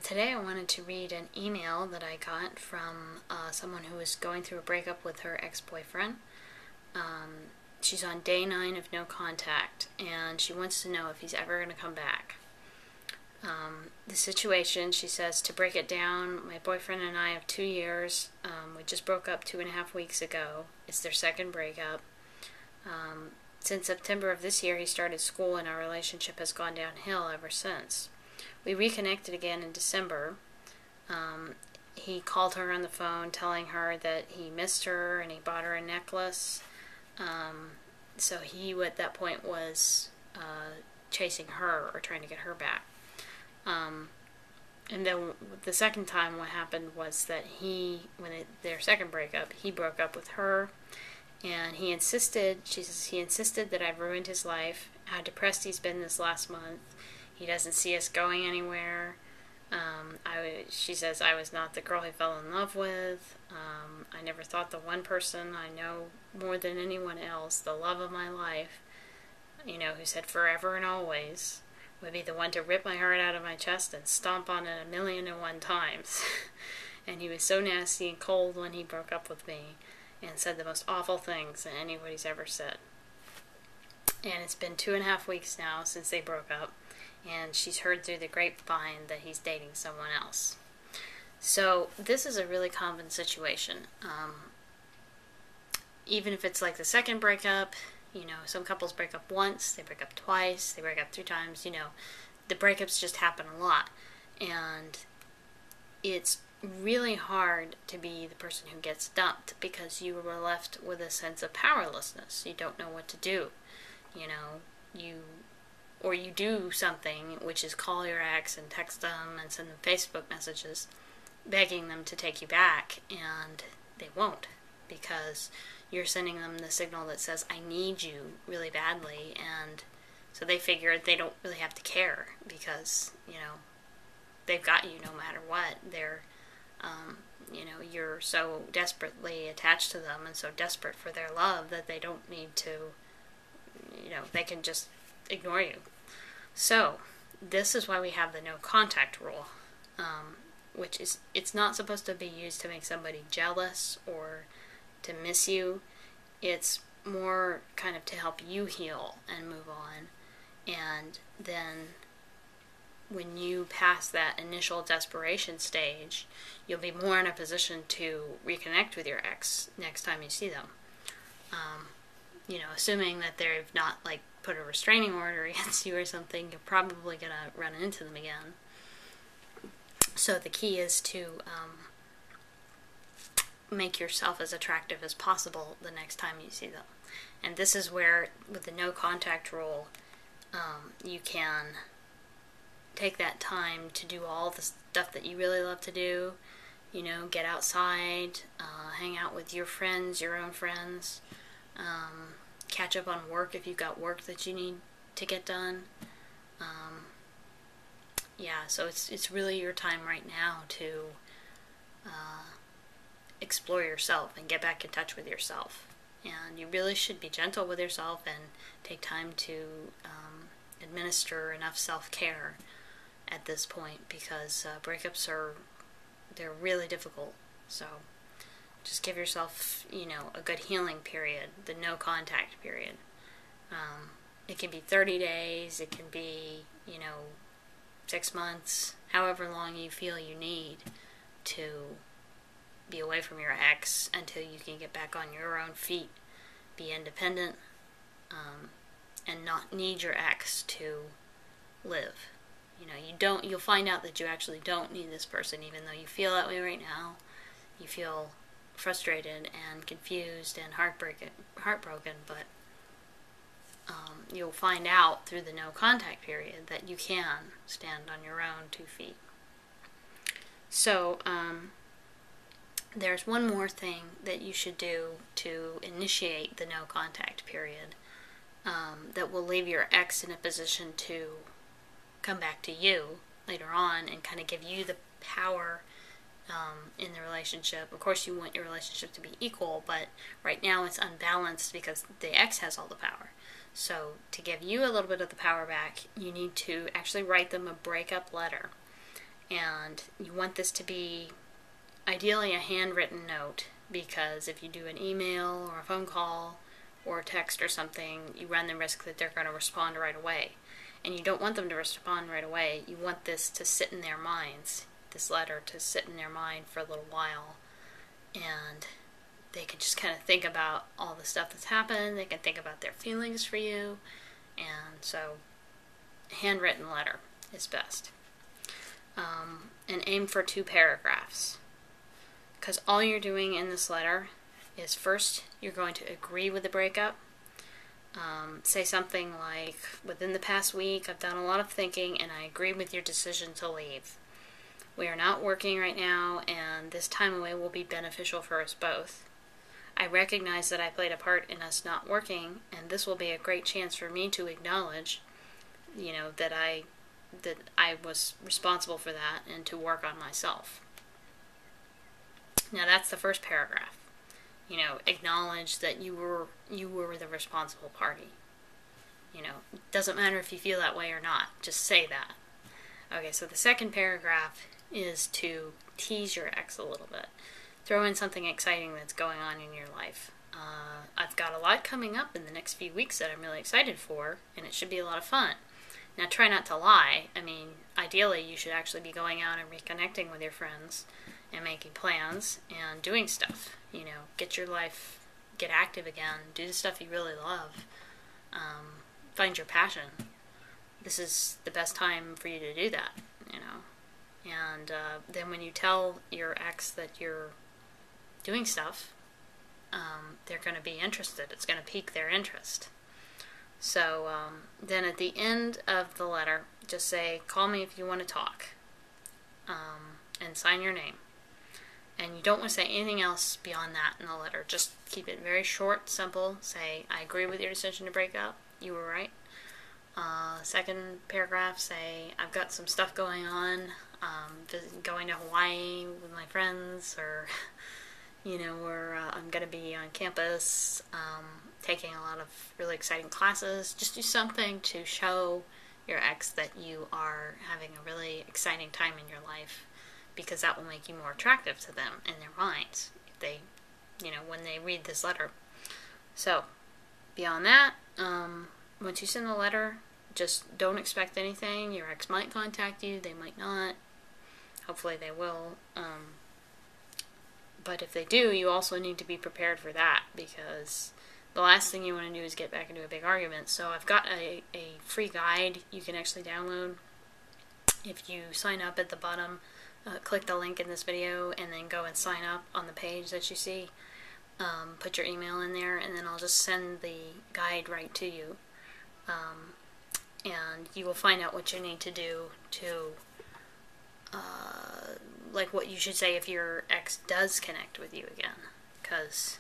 Today I wanted to read an email that I got from someone who was going through a breakup with her ex-boyfriend. She's on day 9 of no contact, and she wants to know if he's ever going to come back. The situation, she says, to break it down, my boyfriend and I have 2 years. We just broke up 2.5 weeks ago. It's their second breakup. Since September of this year, he started school, and our relationship has gone downhill ever since. We reconnected again in December. He called her on the phone telling her that he missed her and he bought her a necklace. So he, at that point, was chasing her or trying to get her back. And then the second time what happened was that their second breakup, he broke up with her. And he insisted, she says, he insisted that I've ruined his life, how depressed he's been this last month. He doesn't see us going anywhere. She says, I was not the girl he fell in love with. I never thought the one person I know more than anyone else, the love of my life, who said forever and always, would be the one to rip my heart out of my chest and stomp on it 1,000,001 times. And he was so nasty and cold when he broke up with me and said the most awful things that anybody's ever said. And it's been 2.5 weeks now since they broke up, and she's heard through the grapevine that he's dating someone else. So this is a really common situation. Even if it's like the second breakup, some couples break up once, they break up twice, they break up 3 times, the breakups just happen a lot. And it's really hard to be the person who gets dumped because you were left with a sense of powerlessness. You don't know what to do. You do something, which is call your ex and text them and send them Facebook messages begging them to take you back, and they won't, because you're sending them the signal that says, I need you really badly, and so they figure they don't really have to care because, they've got you no matter what. They're you're so desperately attached to them and so desperate for their love that they don't need to, they can just ignore you. So, this is why we have the no contact rule, which is, it's not supposed to be used to make somebody jealous or to miss you. It's more kind of to help you heal and move on. And then when you pass that initial desperation stage, you'll be more in a position to reconnect with your ex next time you see them. Assuming that they've not, put a restraining order against you or something, you're probably going to run into them again. So the key is to make yourself as attractive as possible the next time you see them. And this is where, with the no contact rule, you can take that time to do all the stuff that you really love to do. Get outside, hang out with your friends, your own friends, catch up on work if you've got work that you need to get done. So it's really your time right now to explore yourself and get back in touch with yourself. And you really should be gentle with yourself and take time to administer enough self-care at this point, because breakups they're really difficult. So just give yourself, a good healing period, the no contact period. It can be 30 days, it can be, 6 months, however long you feel you need to be away from your ex until you can get back on your own feet, be independent, and not need your ex to live. You'll find out that you actually don't need this person, even though you feel that way right now. You feel frustrated and confused and heartbroken, but you'll find out through the no contact period that you can stand on your own 2 feet. So, there's one more thing that you should do to initiate the no contact period that will leave your ex in a position to come back to you later on and kind of give you the power in the relationship. Of course, you want your relationship to be equal, but right now it's unbalanced because the ex has all the power. So to give you a little bit of the power back, you need to actually write them a breakup letter. And you want this to be ideally a handwritten note, because if you do an email or a phone call or a text or something, you run the risk that they're going to respond right away. And you don't want them to respond right away. You want this to sit in their minds, this letter to sit in their mind for a little while, and they can just kind of think about all the stuff that's happened. They can think about their feelings for you, and so handwritten letter is best. And aim for 2 paragraphs, because all you're doing in this letter is, first, you're going to agree with the breakup. Say something like, within the past week, I've done a lot of thinking and I agree with your decision to leave. We are not working right now, and this time away will be beneficial for us both. I recognize that I played a part in us not working, and this will be a great chance for me to acknowledge, that I was responsible for that, and to work on myself. Now that's the first paragraph. Acknowledge that you were the responsible party. It doesn't matter if you feel that way or not. Just say that. Okay, so the second paragraph is to tease your ex a little bit. Throw in something exciting that's going on in your life. I've got a lot coming up in the next few weeks that I'm really excited for, and it should be a lot of fun. Now try not to lie. Ideally you should actually be going out and reconnecting with your friends and making plans and doing stuff. Get your life, get active again, do the stuff you really love. Find your passion. This is the best time for you to do that, And then when you tell your ex that you're doing stuff, they're going to be interested. It's going to pique their interest. So then at the end of the letter, just say, call me if you want to talk, and sign your name. And you don't want to say anything else beyond that in the letter. Just keep it very short, simple. Say, I agree with your decision to break up. You were right. Second paragraph, say, I've got some stuff going on. Going to Hawaii with my friends, or, or I'm going to be on campus, taking a lot of really exciting classes. Just do something to show your ex that you are having a really exciting time in your life, because that will make you more attractive to them in their minds if they, when they read this letter. So, beyond that, once you send the letter, just don't expect anything. Your ex might contact you, they might not. Hopefully they will. But if they do, you also need to be prepared for that, because the last thing you want to do is get back into a big argument. So I've got a free guide you can actually download. If you sign up at the bottom, click the link in this video and then go and sign up on the page that you see. Put your email in there, and then I'll just send the guide right to you. And you will find out what you need to do to, like what you should say if your ex does connect with you again. Because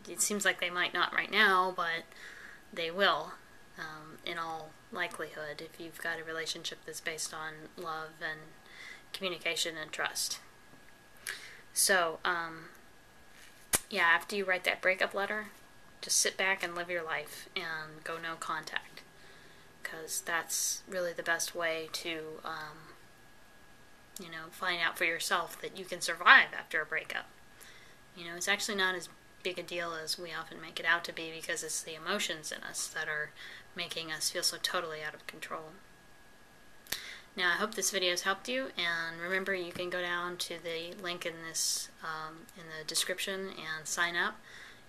it seems like they might not right now, but they will, in all likelihood, if you've got a relationship that's based on love and communication and trust. So, yeah, after you write that breakup letter, just sit back and live your life and go no contact, because that's really the best way to, find out for yourself that you can survive after a breakup. It's actually not as big a deal as we often make it out to be, because it's the emotions in us that are making us feel so totally out of control. Now, I hope this video has helped you, and remember, you can go down to the link in this in the description and sign up,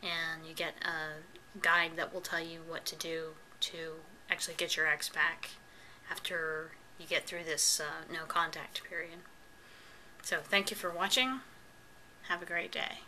and you get a guide that will tell you what to do to actually get your ex back after you get through this no contact period. So, thank you for watching. Have a great day.